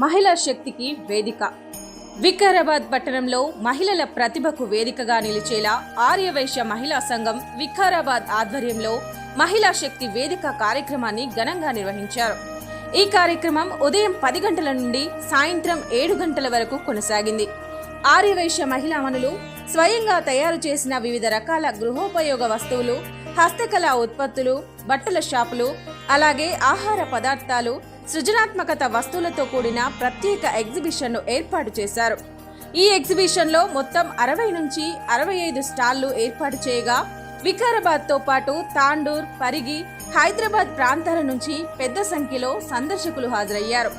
మహిళా శక్తికి వేదిక. వికారాబాద్ పట్టణంలో మహిళల ప్రతిభకు వేదికగా నిలిచేలా ఆర్యవైశ్య మహిళా సంఘం వికారాబాద్ ఆధ్వర్యంలో మహిళా శక్తి వేదిక కార్యక్రమాన్ని ఘనంగా నిర్వహించారు. ఈ కార్యక్రమం ఉదయం 10 గంటల నుండి సాయంత్రం 7 గంటల వరకు కొనసాగింది. ఆర్యవైశ్య మహిళామణులు స్వయంగా తయారు చేసిన వివిధ రకాల గృహోపయోగ వస్తువులు, హస్తకళా ఉత్పత్తులు, బట్టల షాపులు, అలాగే ఆహార పదార్థాలు, సృజనాత్మకత వస్తువులతో కూడిన ప్రత్యేక ఎగ్జిబిషన్ను ఏర్పాటు చేశారు. ఈ ఎగ్జిబిషన్లో మొత్తం 60 నుంచి 65 స్టాళ్లు ఏర్పాటు చేయగా వికారాబాద్తో పాటు తాండూర్, పరిగి, హైదరాబాద్ ప్రాంతాల నుంచి పెద్ద సంఖ్యలో సందర్శకులు హాజరయ్యారు.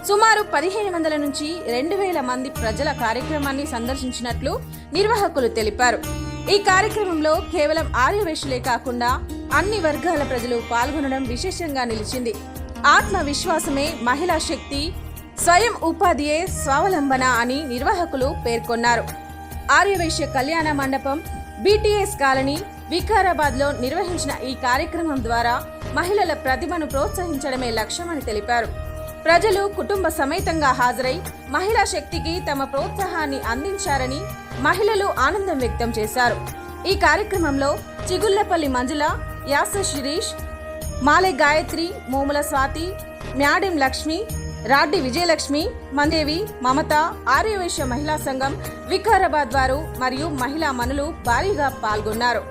సుమారు 1500 నుంచి 2000 మంది ప్రజల కార్యక్రమాన్ని సందర్శించినట్లు నిర్వాహకులు తెలిపారు. ఈ కార్యక్రమంలో కేవలం ఆర్యవైశ్యులే కాకుండా అన్ని వర్గాల ప్రజలు పాల్గొనడం విశేషంగా నిలిచింది. ఆత్మవిశ్వాసమే మహిళా శక్తి, స్వయం ఉపాధియే స్వావలంబన అని నిర్వాహకులు పేర్కొన్నారు. ఆర్యవైశ్య కళ్యాణ మండపం, బీటీఎస్ కాలనీ, వికారాబాద్లో నిర్వహించిన ఈ కార్యక్రమం ద్వారా మహిళల ప్రతిభను ప్రోత్సహించడమే లక్ష్యమని తెలిపారు. ప్రజలు కుటుంబ సమేతంగా హాజరై మహిళా శక్తికి తమ ప్రోత్సాహాన్ని అందించారని మహిళలు ఆనందం వ్యక్తం చేశారు. ఈ కార్యక్రమంలో చిగుళ్లపల్లి మంజుల, యాస శిరీష్, మాలె గాయత్రి, మోముల స్వాతి, మ్యాడిం లక్ష్మి, రాడ్డి విజయలక్ష్మి, మందేవి, మమత, ఆర్యవైశ్య మహిళా సంఘం వికారాబాద్ వారు మరియు మహిళా మనులు భారీగా పాల్గొన్నారు.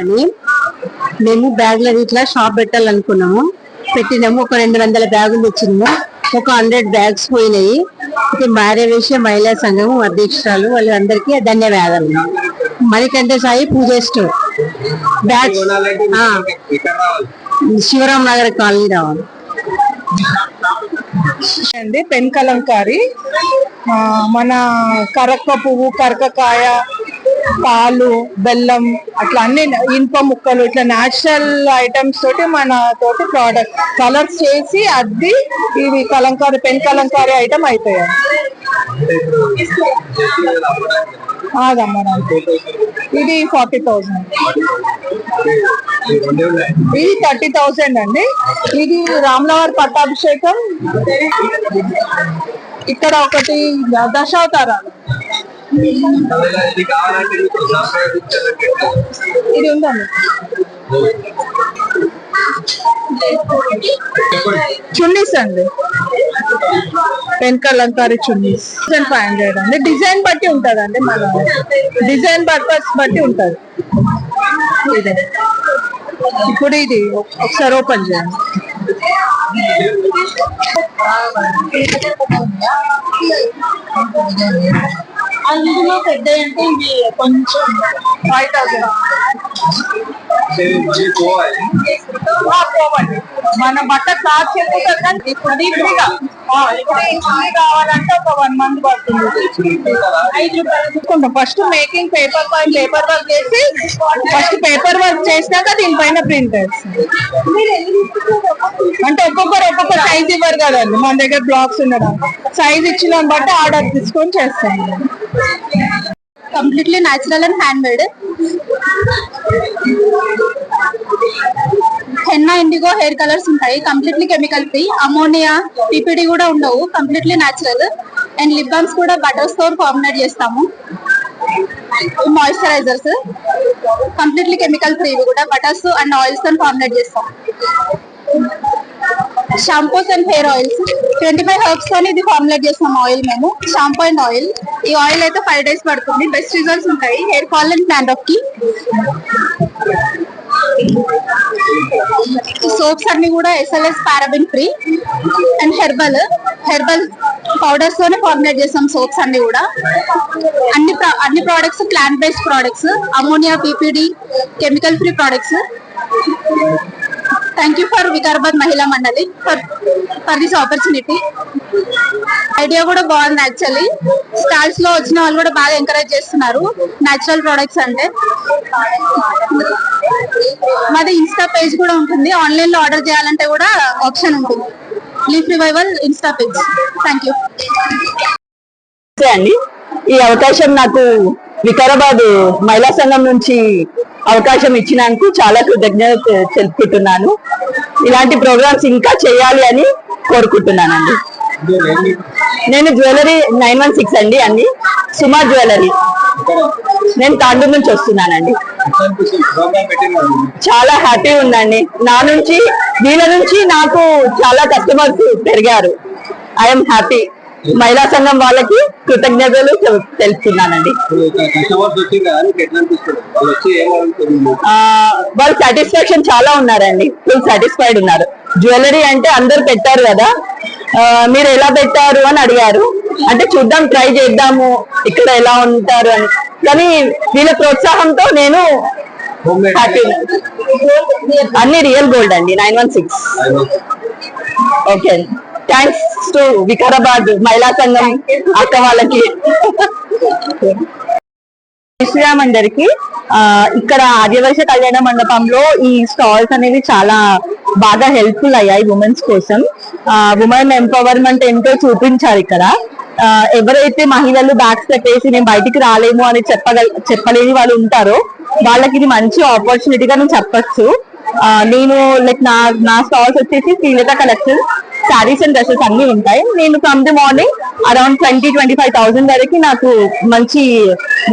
అని మేము బ్యాగ్ల ఇట్లా షాప్ పెట్టాలనుకున్నాము. పెట్టినాము. ఒక 200 బ్యాగులు తెచ్చినాము. ఒక 100 బ్యాగ్స్ పోయినాయి. అయితే ఆర్యవైశ్య మహిళా సంఘం అధ్యక్షురాలు వాళ్ళందరికీ ధన్యవాదాలు. Manikanta Sai Puja store bags Sivaram Nagar colony రావాలి అండి. పెన్ కలంకారీ మన కరక్క పువ్వు, కరకకాయ, పాలు, బెల్లం అట్లా అన్ని ఇనుప ముక్కలు ఇట్లా న్యాచురల్ ఐటమ్స్ తోటి మన తోటి ప్రోడక్ట్ కలర్స్ చేసి అద్ది ఇవి కలంకారీ పెన్ కలంకారీ ఐటమ్ అయిపోయాయి. ఇది 40,000, ఇది 30,000 అండి. ఇది రామ్నగర్ పట్టాభిషేకం. ఇక్కడ ఒకటి దశావతారాలు ఇది ఉందండి. చున్నీస్ అండి, పెన్ కలంకారీ చున్నీస్ 500 అండి. డిజైన్ బట్టి ఉంటదండి, మన డిజైన్ పర్పస్ బట్టి ఉంటది. ఇదే ఇప్పుడు ఇది ఒకసారి ఓపెన్ చేయండి. అందులో పెద్ద అంటే ఇది కొంచెం 5,000. మన బట్ట క్లాత్ చెప్పుకుంటే కావాలంటే ఒక 1 month పడుతుంది. 5 రూపాయలు. ఫస్ట్ మేకింగ్ పేపర్ వర్క్ చేసి ఫస్ట్ పేపర్ వర్క్ చేసినాక దీనిపైన ప్రింట్ వేస్తుంది. అంటే ఒక్కొక్క సైజ్ ఇవ్వరు కదండి, మన దగ్గర బ్లాక్స్ ఉండడం. సైజ్ ఇచ్చిన బట్టి ఆర్డర్ తీసుకొని చేస్తాం. Completely natural and hand made. Henna, indigo hair colours ఉంటాయి. Completely chemical free. Ammonia, PPD కూడా ఉండవు. Completely natural. And lip balms కూడా బటర్స్ తో ఫార్ములేట్ చేస్తాము. Moisturisers completely chemical free. ఇవి కూడా బటర్స్ అండ్ ఆయిల్స్ తో ఫార్ములేట్ చేస్తాం. Shampoos and hair oils 25 herbs తో ఇది ఫార్ములేట్ చేస్తాం. ఆయిల్ మేము షాంపూ అండ్ ఆయిల్. ఈ ఆయిల్ అయితే 5 days పడుతుంది. బెస్ట్ రిజల్ట్స్ ఉంటాయి హెయిర్ ఫాల్ అండ్ డాండ్రఫ్ కి. సోప్స్ అన్ని కూడా SLS paraben free and herbal powders తోనే ఫార్ములేట్ చేస్తాం. సోప్స్ అన్ని కూడా అన్ని products plant based products. Ammonia, పిపిడి, chemical free products. Thank you for Vikarabad మహిళా మండలి ఫర్ దిస్ ఆపర్చునిటీ. ఐడియా కూడా బాగుంది. యాక్చువల్లీ స్టాల్స్ లో వచ్చిన వాళ్ళు కూడా బాగా ఎంకరేజ్ చేస్తున్నారు న్యాచురల్ ప్రొడక్ట్స్ అంటే. మాది ఇన్స్టా పేజ్ కూడా ఉంటుంది. ఆన్లైన్ లో ఆర్డర్ చేయాలంటే కూడా ఆప్షన్ ఉంటుంది. Leaf revival Insta page. Thank you అండి. ఈ అవకాశం నాకు వికారాబాద్ మహిళా సంఘం నుంచి అవకాశం ఇచ్చినందుకు చాలా కృతజ్ఞత తెలుపుకుంటున్నాను. ఇలాంటి ప్రోగ్రామ్స్ ఇంకా చేయాలి అని కోరుకుంటున్నానండి. నేను జ్యువెలరీ 916 అండి, అన్ని సుమా జ్యువెలరీ. నేను తాండూరు నుంచి వస్తున్నానండి. చాలా హ్యాపీ ఉందండి. వీళ్ళ నుంచి నాకు చాలా కస్టమర్స్ పెరిగారు. I'm happy. మహిళా సంఘం వాళ్ళకి కృతజ్ఞతలు తెలుపుతున్నానండి. వాళ్ళు సాటిస్ఫాక్షన్ చాలా ఉన్నారండి. ఫుల్ సాటిస్ఫైడ్ ఉన్నారు. జ్యువెలరీ అంటే అందరు పెట్టారు కదా, మీరు ఎలా పెట్టారు అని అడిగారు. అంటే చూద్దాం, ట్రై చేద్దాము ఇక్కడ ఎలా ఉంటారు అని. కానీ వీళ్ళ ప్రోత్సాహంతో నేను హ్యాపీ. అన్ని రియల్ గోల్డ్ అండి, 916. ఓకే, థ్యాంక్స్ టు వికారాబాద్ మహిళా సంఘం అక్క వాళ్ళకి. శ్రీరామ్ అందరికి ఇక్కడ ఆర్యవైశ్య కళ్యాణ మండపంలో ఈ స్టాల్స్ అనేవి చాలా బాగా హెల్ప్ఫుల్ అయ్యాయి ఉమెన్స్ కోసం. ఉమెన్ ఎంపవర్మెంట్ ఏంటో చూపించారు ఇక్కడ. ఎవరైతే మహిళలు బ్యాగ్స్ పెట్టేసి నేను బయటికి రాలేము అని చెప్పలేని వాళ్ళు ఉంటారో వాళ్ళకి ఇది మంచి ఆపర్చునిటీగా నేను చెప్పచ్చు. నేను లైక్ నా స్టాల్స్ వచ్చేసి Srilatha collection saris and dresses అన్ని ఉంటాయి. నేను ఫ్రమ్ ది మార్నింగ్ అరౌండ్ 20-25,000 వరకు నాకు మంచి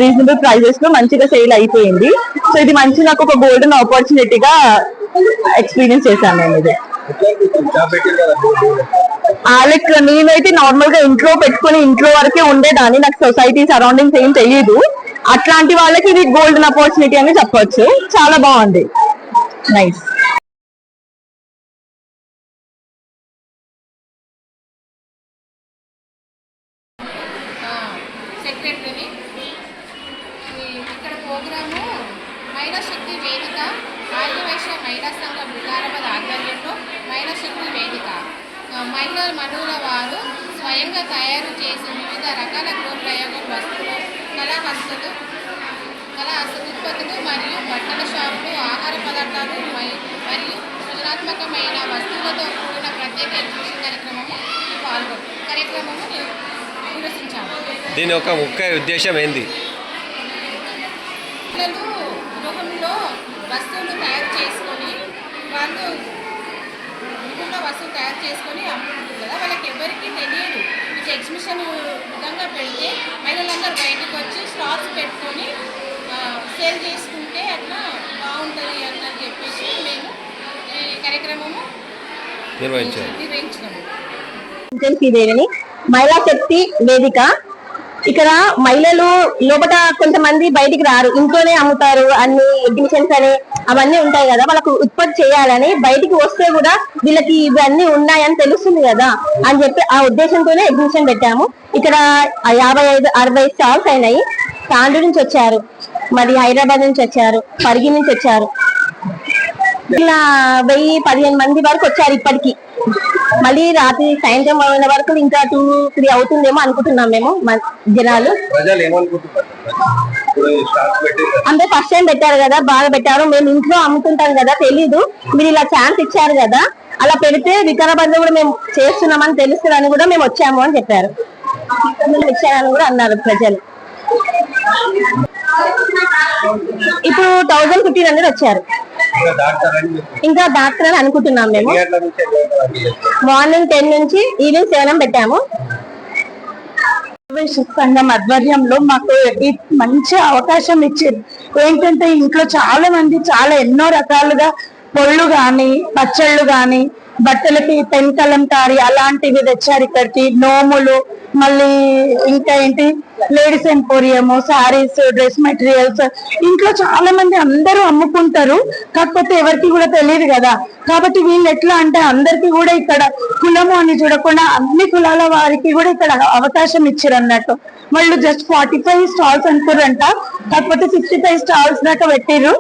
రీజనబుల్ ప్రైజెస్ లో మంచిగా సేల్ అయిపోయింది. సో ఇది మంచి నాకు ఒక గోల్డెన్ ఆపర్చునిటీగా ఎక్స్పీరియన్స్ చేశాను నేను. ఇది లైక్ నేనైతే నార్మల్ గా ఇంట్లో పెట్టుకుని ఇంట్లో వరకే ఉండేదాన్ని. నాకు సొసైటీ సరౌండింగ్స్ ఏం తెలియదు. అట్లాంటి వాళ్ళకి ఇది గోల్డెన్ ఆపర్చునిటీ అని చెప్పొచ్చు. చాలా బాగుంది, నైస్. సెక్రటరీని. ఇక్కడ ప్రోగ్రాము మహిళా శక్తి వేదిక ఆర్యవైశ్య మహిళా సంఘం వికారాబాద్ ఆధ్వర్యంలో మహిళా శక్తి వేదిక మహిళల మనువుల వారు స్వయంగా తయారు చేసి వివిధ రకాల గృహోపయోగ వస్తువులు కళా ఉత్పత్తులు మరియు బట్టల షాపులు ఆహార పదార్థాలు మరియు సృజనాత్మకమైన వస్తువులతో కూడిన ప్రత్యేక ఎగ్జిబిషన్ కార్యక్రమము నిర్వహించాము. దీని యొక్క ముఖ్య ఉద్దేశం ఏంది? పిల్లలు గృహంలో వస్తువులు తయారు చేసుకొని వాళ్ళు గృహంలో వస్తువులు తయారు చేసుకొని అమ్ముకుంటారు కదా, వాళ్ళకి ఎవరికి తెలియదు. ఇది ఎగ్జిబిషన్ విధంగా పెడితే మహిళలందరూ బయటకు వచ్చి స్టాల్స్ పెట్టుకొని సేల్ చేసుకుంటే అట్లా బాగుంటుంది అని చెప్పేసి మేము ఈ కార్యక్రమము నిర్వహించినాము. శ్రీదేవిని, మహిళా శక్తి వేదిక. ఇక్కడ మహిళలు లోపల కొంతమంది బయటికి రారు, ఇంట్లోనే అమ్ముతారు. అన్ని ఎగ్జిబిషన్స్ అని అవన్నీ ఉంటాయి కదా, వాళ్ళకు ఉత్పత్తి చేయాలని బయటికి వస్తే కూడా వీళ్ళకి ఇవన్నీ ఉన్నాయని తెలుస్తుంది కదా అని చెప్పి ఆ ఉద్దేశంతోనే ఎగ్జిబిషన్ పెట్టాము. ఇక్కడ 55-60 స్టాల్స్ అయినాయి. తాండూరు నుంచి వచ్చారు, మరి హైదరాబాద్ నుంచి వచ్చారు, పరిగి నుంచి వచ్చారు. ఇలా 1000-15 మంది వరకు వచ్చారు ఇప్పటికి. మళ్ళీ రాత్రి సాయంత్రం అయిన వరకు ఇంకా 2-3 అవుతుందేమో అనుకుంటున్నాం మేము. జనాలు అంటే ఫస్ట్ టైం పెట్టారు కదా, బాగా పెట్టారు. మేము ఇంట్లో అమ్ముతుంటాం కదా, తెలీదు. మీరు ఇలా ఛాన్స్ ఇచ్చారు కదా, అలా పెడితే వికారాబాద్ లో కూడా మేము చేస్తున్నామని తెలుస్తుందని కూడా మేము వచ్చాము అని చెప్పారు. ఇచ్చారని కూడా అన్నారు ప్రజలు. ఇప్పుడు 1500 వచ్చారు. ఇంకా డాక్టర్ అని అనుకుంటున్నాం మేము. మార్నింగ్ 10 నుంచి ఈవినింగ్ 7 పెట్టాము. సంఘం ఆధ్వర్యంలో మాకు మంచి అవకాశం ఇచ్చారు. ఏంటంటే ఇంట్లో చాలా మంది ఎన్నో రకాలుగా పొళ్ళు గాని, పచ్చళ్ళు గాని, బట్టలకి పెన్ కలంకారీ అలాంటివి తెచ్చారు ఇక్కడికి. నోములు, మళ్ళీ ఇంకా ఏంటి ladies emporium, saris, dress materials. ఇంట్లో చాలా మంది అందరూ అమ్ముకుంటారు, కాకపోతే ఎవరికి కూడా తెలియదు కదా. కాబట్టి వీళ్ళు ఎట్లా అంటే అందరికి కూడా ఇక్కడ కులము అని చూడకుండా అన్ని కులాల వారికి కూడా ఇక్కడ అవకాశం ఇచ్చారు అన్నట్టు. వాళ్ళు జస్ట్ 45 స్టాల్స్ అనుకున్నారంట, కాకపోతే 65 స్టాల్స్ దాకా పెట్టిర్రు.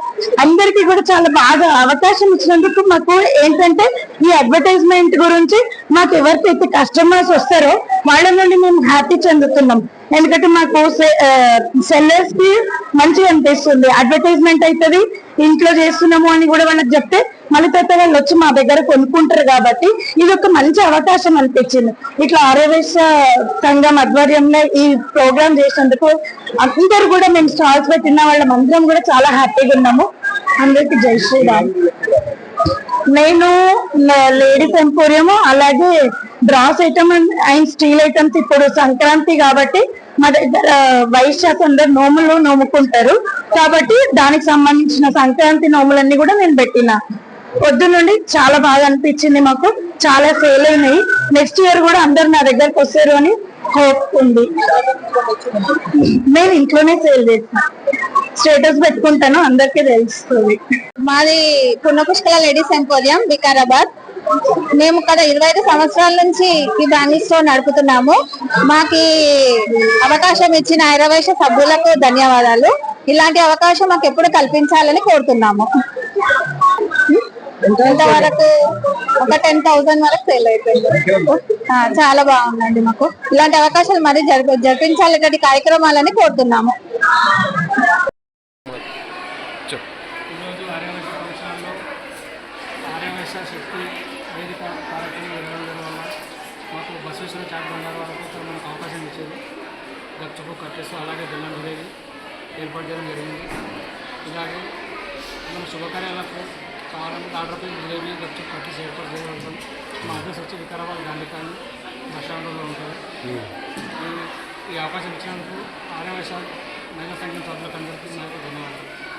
అందరికి కూడా చాలా బాగా అవకాశం ఇచ్చినందుకు మాకు ఏంటంటే ఈ అడ్వర్టైజ్మెంట్ గురించి మాకు ఎవరికైతే కస్టమర్స్ వస్తారో వాళ్ళ నుండి మేము హ్యాపీ చెందుతున్నాం. ఎందుకంటే మాకు సెల్లర్స్ కి మంచిగా అనిపిస్తుంది. అడ్వర్టైజ్మెంట్ అవుతుంది, ఇంట్లో చేస్తున్నాము అని కూడా వాళ్ళకి చెప్తే మళ్ళీ తర్వాత వాళ్ళు వచ్చి మా దగ్గర కొనుక్కుంటారు. కాబట్టి ఇది ఒక మంచి అవకాశం అనిపించింది. ఇట్లా ఆర్యవైశ్య సంఘం ఆధ్వర్యంలో ఈ ప్రోగ్రామ్ చేసినందుకు అందరూ కూడా మేము స్టాల్స్ పెట్టిన వాళ్ళం అందరం కూడా చాలా హ్యాపీగా ఉన్నాము. అందరికి జై శ్రీరామ్. నేను లేడీస్ ఎంపోరియం, అలాగే brass item and steel items. ఇప్పుడు సంక్రాంతి కాబట్టి మా దగ్గర వైశ్యాస్ అందరు నోములు నోముకుంటారు కాబట్టి దానికి సంబంధించిన సంక్రాంతి నోములన్నీ కూడా నేను పెట్టిన. పొద్దు నుండి చాలా బాగా అనిపించింది మాకు, చాలా సేల్ అయినాయి. నెక్స్ట్ ఇయర్ కూడా అందరు నా దగ్గరకు వస్తారు అని హోప్ ఉంది. నేను ఇంట్లోనే సేల్ చేస్తాను, స్టేటస్ పెట్టుకుంటాను, అందరికీ తెలుస్తుంది. మాది పుణ్యపుష్కల లేడీస్ ఎంపోరియం వికారాబాద్. మేము ఇక్కడ 25 సంవత్సరాల నుంచి ఈ బ్రాండ్ స్టోర్ నడుపుతున్నాము. మాకు అవకాశం ఇచ్చిన ఆర్యవైశ్య సభ్యులకు ధన్యవాదాలు. ఇలాంటి అవకాశం మాకు ఎప్పుడు కల్పించాలని కోరుతున్నాము. ఇంతవరకు ఒక 10,000 వరకు సేల్ అయిపోయింది. చాలా బాగుందండి. మాకు ఇలాంటి అవకాశాలు మరీ జరిపించాలి, ఇలాంటి కార్యక్రమాలని కోరుతున్నాము. శక్తి వేదిక కార్యక్రమం నిర్వహించడం వల్ల మాకు బసవేశ్వర చాట్ బండారు వరకు మనకు అవకాశం ఇచ్చేది. గచ్చుపు కట్టేస్తూ అలాగే బెల్లం జిలేబీ ఏర్పాటు చేయడం జరిగింది. ఇలాగే మన శుభకార్యాలకు కావాలంటే ఆర్డర్ పై జిలేబీ గచ్చుపు కట్టేసి ఏర్పాటు చేయవలసిన మా అడ్రస్ వచ్చి వికారాబాద్ గాంధీ కాలనీ బస్ స్టాండ్లో ఉంటుంది. ఈ అవకాశం ఇచ్చినందుకు ఆర్యవైశ్య మహిళా సంఘం సభ్యులకు అందరికీ నాకు ధన్యవాదాలు.